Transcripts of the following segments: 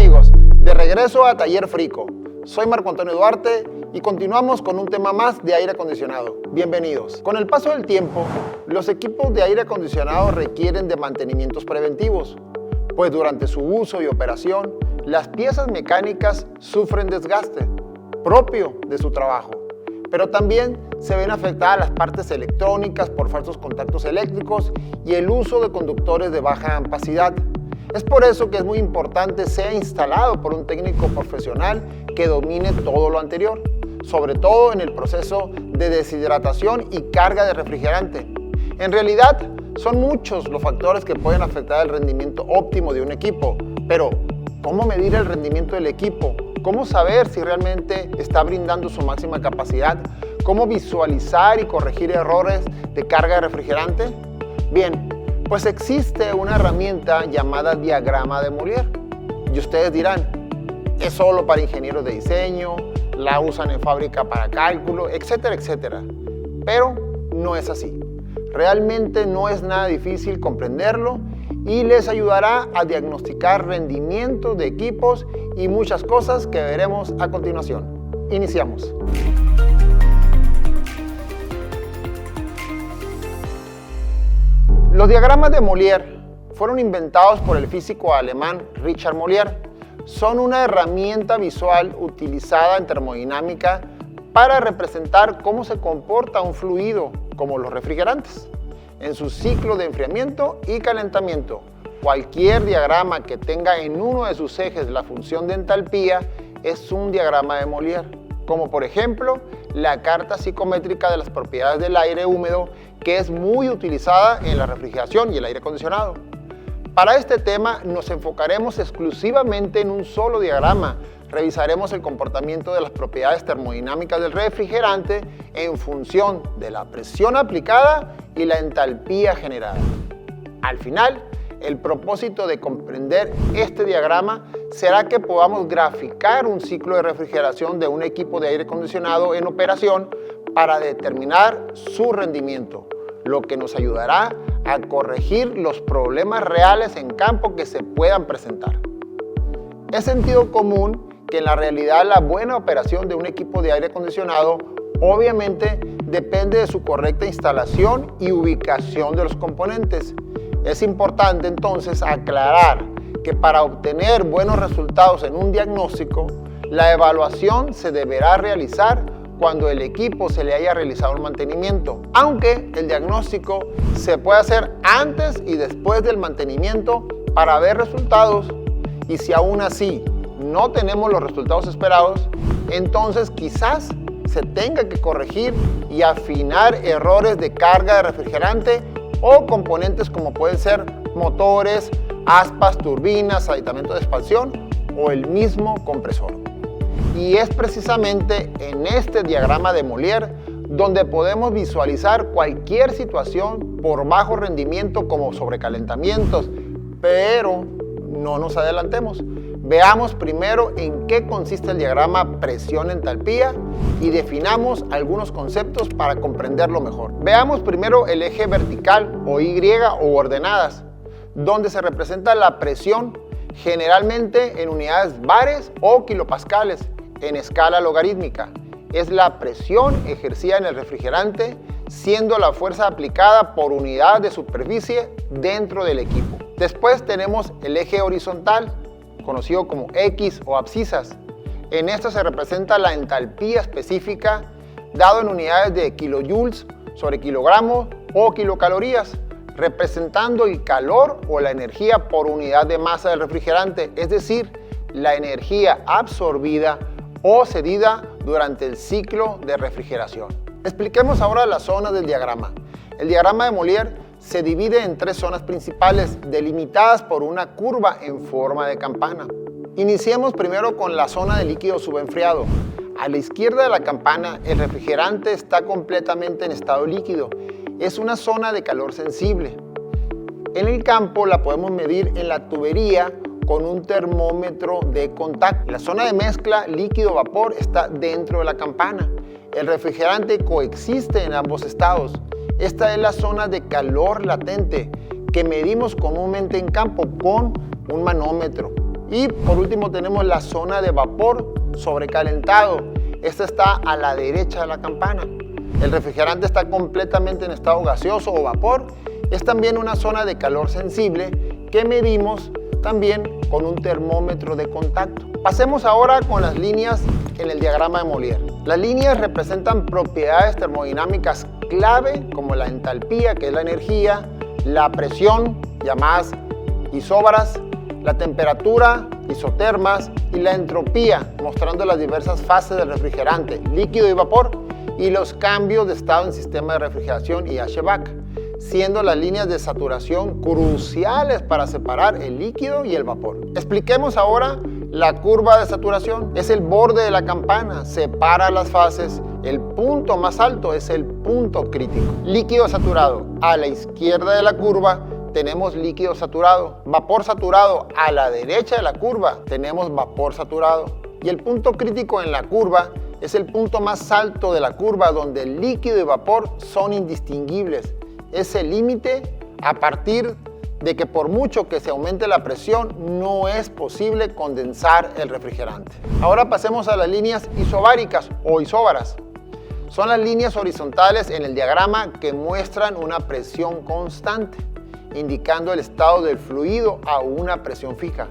amigos, de regreso a Taller Frico. Soy Marco Antonio Duarte y continuamos con un tema más de aire acondicionado. Bienvenidos. Con el paso del tiempo, los equipos de aire acondicionado requieren de mantenimientos preventivos, pues durante su uso y operación, las piezas mecánicas sufren desgaste propio de su trabajo, pero también se ven afectadas las partes electrónicas por falsos contactos eléctricos y el uso de conductores de baja ampacidad. Es por eso que es muy importante sea instalado por un técnico profesional que domine todo lo anterior, sobre todo en el proceso de deshidratación y carga de refrigerante. En realidad, son muchos los factores que pueden afectar el rendimiento óptimo de un equipo, pero ¿cómo medir el rendimiento del equipo? ¿Cómo saber si realmente está brindando su máxima capacidad? ¿Cómo visualizar y corregir errores de carga de refrigerante? Bien, pues existe una herramienta llamada diagrama de Mollier. Y ustedes dirán, es solo para ingenieros de diseño, la usan en fábrica para cálculo, etcétera, etcétera. Pero no es así. Realmente no es nada difícil comprenderlo y les ayudará a diagnosticar rendimientos de equipos y muchas cosas que veremos a continuación. Iniciamos. Los diagramas de Mollier fueron inventados por el físico alemán Richard Mollier. Son una herramienta visual utilizada en termodinámica para representar cómo se comporta un fluido, como los refrigerantes, en su ciclo de enfriamiento y calentamiento. Cualquier diagrama que tenga en uno de sus ejes la función de entalpía es un diagrama de Mollier, como por ejemplo la carta psicométrica de las propiedades del aire húmedo, que es muy utilizada en la refrigeración y el aire acondicionado. Para este tema nos enfocaremos exclusivamente en un solo diagrama. Revisaremos el comportamiento de las propiedades termodinámicas del refrigerante en función de la presión aplicada y la entalpía generada. Al final, el propósito de comprender este diagrama será que podamos graficar un ciclo de refrigeración de un equipo de aire acondicionado en operación para determinar su rendimiento, lo que nos ayudará a corregir los problemas reales en campo que se puedan presentar. Es sentido común que en la realidad la buena operación de un equipo de aire acondicionado obviamente depende de su correcta instalación y ubicación de los componentes. Es importante entonces aclarar que para obtener buenos resultados en un diagnóstico, la evaluación se deberá realizar cuando el equipo se le haya realizado el mantenimiento, aunque el diagnóstico se puede hacer antes y después del mantenimiento para ver resultados, y si aún así no tenemos los resultados esperados, entonces quizás se tenga que corregir y afinar errores de carga de refrigerante o componentes como pueden ser motores, aspas, turbinas, aditamento de expansión o el mismo compresor. Y es precisamente en este diagrama de Mollier donde podemos visualizar cualquier situación por bajo rendimiento como sobrecalentamientos, pero no nos adelantemos. Veamos primero en qué consiste el diagrama presión-entalpía y definamos algunos conceptos para comprenderlo mejor. Veamos primero el eje vertical o Y o ordenadas, donde se representa la presión generalmente en unidades bares o kilopascales en escala logarítmica. Es la presión ejercida en el refrigerante, siendo la fuerza aplicada por unidad de superficie dentro del equipo. Después tenemos el eje horizontal, conocido como X o abscisas. En esto se representa la entalpía específica dado en unidades de kilojoules sobre kilogramo o kilocalorías, representando el calor o la energía por unidad de masa del refrigerante, es decir, la energía absorbida o cedida durante el ciclo de refrigeración. Expliquemos ahora las zonas del diagrama. El diagrama de Mollier se divide en tres zonas principales delimitadas por una curva en forma de campana. Iniciemos primero con la zona de líquido subenfriado. A la izquierda de la campana, el refrigerante está completamente en estado líquido. Es una zona de calor sensible. En el campo la podemos medir en la tubería con un termómetro de contacto. La zona de mezcla líquido-vapor está dentro de la campana. El refrigerante coexiste en ambos estados. Esta es la zona de calor latente que medimos comúnmente en campo con un manómetro. Y por último tenemos la zona de vapor sobrecalentado. Esta está a la derecha de la campana. El refrigerante está completamente en estado gaseoso o vapor. Es también una zona de calor sensible que medimos también con un termómetro de contacto. Pasemos ahora con las líneas en el diagrama de Mollier. Las líneas representan propiedades termodinámicas clave como la entalpía, que es la energía, la presión, llamadas isóbaras, la temperatura, isotermas, y la entropía, mostrando las diversas fases del refrigerante, líquido y vapor, y los cambios de estado en sistema de refrigeración y HVAC, siendo las líneas de saturación cruciales para separar el líquido y el vapor. Expliquemos ahora la curva de saturación. Es el borde de la campana, separa las fases. El punto más alto es el punto crítico. Líquido saturado. A la izquierda de la curva tenemos líquido saturado. Vapor saturado. A la derecha de la curva tenemos vapor saturado. Y el punto crítico en la curva es el punto más alto de la curva, donde el líquido y vapor son indistinguibles. Es el límite a partir de que por mucho que se aumente la presión, no es posible condensar el refrigerante. Ahora pasemos a las líneas isobáricas o isóbaras. Son las líneas horizontales en el diagrama que muestran una presión constante, indicando el estado del fluido a una presión fija.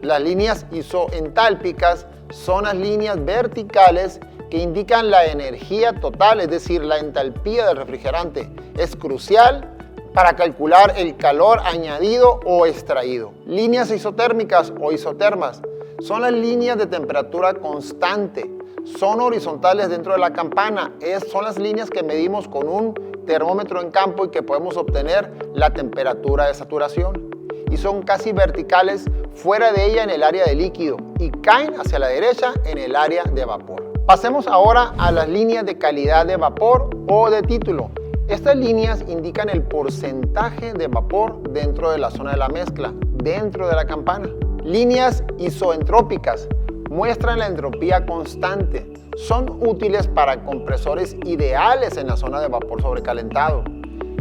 Las líneas isoentálpicas son las líneas verticales que indican la energía total, es decir, la entalpía del refrigerante. Es crucial para calcular el calor añadido o extraído. Líneas isotérmicas o isotermas son las líneas de temperatura constante. Son horizontales dentro de la campana. Son las líneas que medimos con un termómetro en campo y que podemos obtener la temperatura de saturación. Y son casi verticales fuera de ella en el área de líquido y caen hacia la derecha en el área de vapor. Pasemos ahora a las líneas de calidad de vapor o de título. Estas líneas indican el porcentaje de vapor dentro de la zona de la mezcla, dentro de la campana. Líneas isoentrópicas muestran la entropía constante. Son útiles para compresores ideales en la zona de vapor sobrecalentado.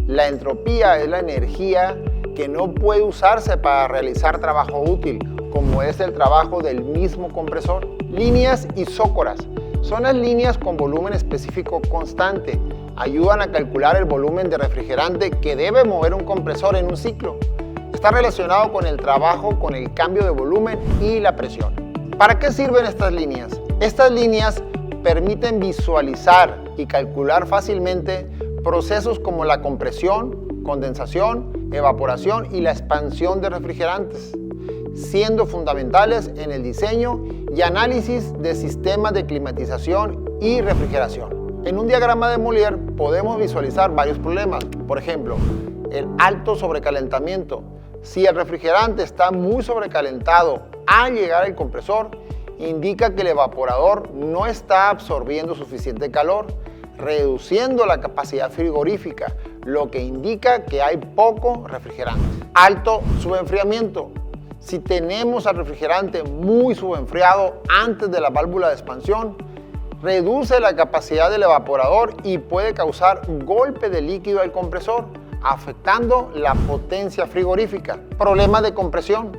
La entropía es la energía que no puede usarse para realizar trabajo útil, como es el trabajo del mismo compresor. Líneas isócoras son las líneas con volumen específico constante. Ayudan a calcular el volumen de refrigerante que debe mover un compresor en un ciclo. Está relacionado con el trabajo, con el cambio de volumen y la presión. ¿Para qué sirven estas líneas? Estas líneas permiten visualizar y calcular fácilmente procesos como la compresión, condensación, evaporación y la expansión de refrigerantes, siendo fundamentales en el diseño y análisis de sistemas de climatización y refrigeración. En un diagrama de Mollier podemos visualizar varios problemas. Por ejemplo, el alto sobrecalentamiento. Si el refrigerante está muy sobrecalentado al llegar al compresor, indica que el evaporador no está absorbiendo suficiente calor, reduciendo la capacidad frigorífica, lo que indica que hay poco refrigerante. Alto subenfriamiento. Si tenemos al refrigerante muy subenfriado antes de la válvula de expansión, reduce la capacidad del evaporador y puede causar un golpe de líquido al compresor, afectando la potencia frigorífica. Problema de compresión.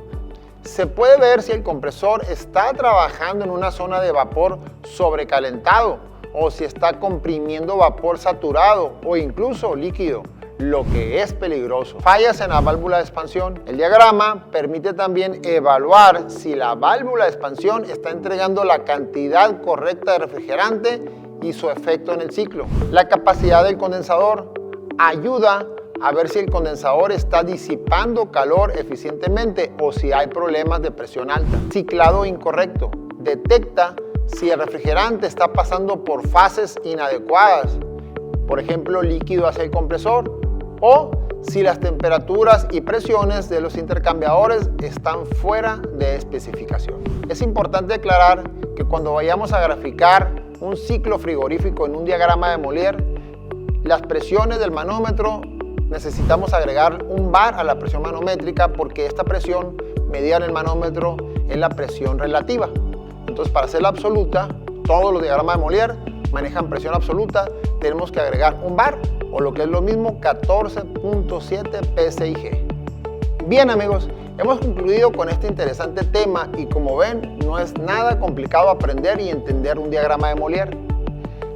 Se puede ver si el compresor está trabajando en una zona de vapor sobrecalentado o si está comprimiendo vapor saturado o incluso líquido, lo que es peligroso. Fallas en la válvula de expansión. El diagrama permite también evaluar si la válvula de expansión está entregando la cantidad correcta de refrigerante y su efecto en el ciclo. La capacidad del condensador ayuda a ver si el condensador está disipando calor eficientemente o si hay problemas de presión alta. Ciclado incorrecto. Detecta si el refrigerante está pasando por fases inadecuadas, por ejemplo, líquido hacia el compresor, o si las temperaturas y presiones de los intercambiadores están fuera de especificación. Es importante aclarar que cuando vayamos a graficar un ciclo frigorífico en un diagrama de Mollier, las presiones del manómetro necesitamos agregar un bar a la presión manométrica porque esta presión medida en el manómetro es la presión relativa. Entonces, para hacerla absoluta, todos los diagramas de Mollier manejan presión absoluta, tenemos que agregar un bar o lo que es lo mismo 14.7 PSIG. Bien amigos, hemos concluido con este interesante tema y como ven, no es nada complicado aprender y entender un diagrama de Molière.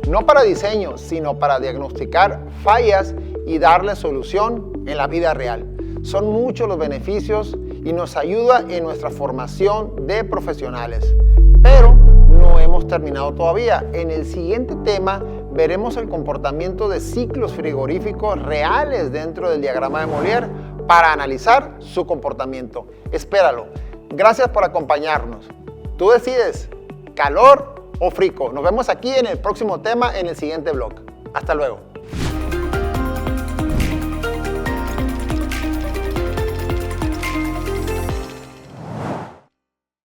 No para diseño, sino para diagnosticar fallas y darle solución en la vida real. Son muchos los beneficios y nos ayuda en nuestra formación de profesionales. Pero no hemos terminado todavía. En el siguiente tema veremos el comportamiento de ciclos frigoríficos reales dentro del diagrama de Molière para analizar su comportamiento. Espéralo. Gracias por acompañarnos. Tú decides, calor o frico. Nos vemos aquí en el próximo tema en el siguiente blog. Hasta luego.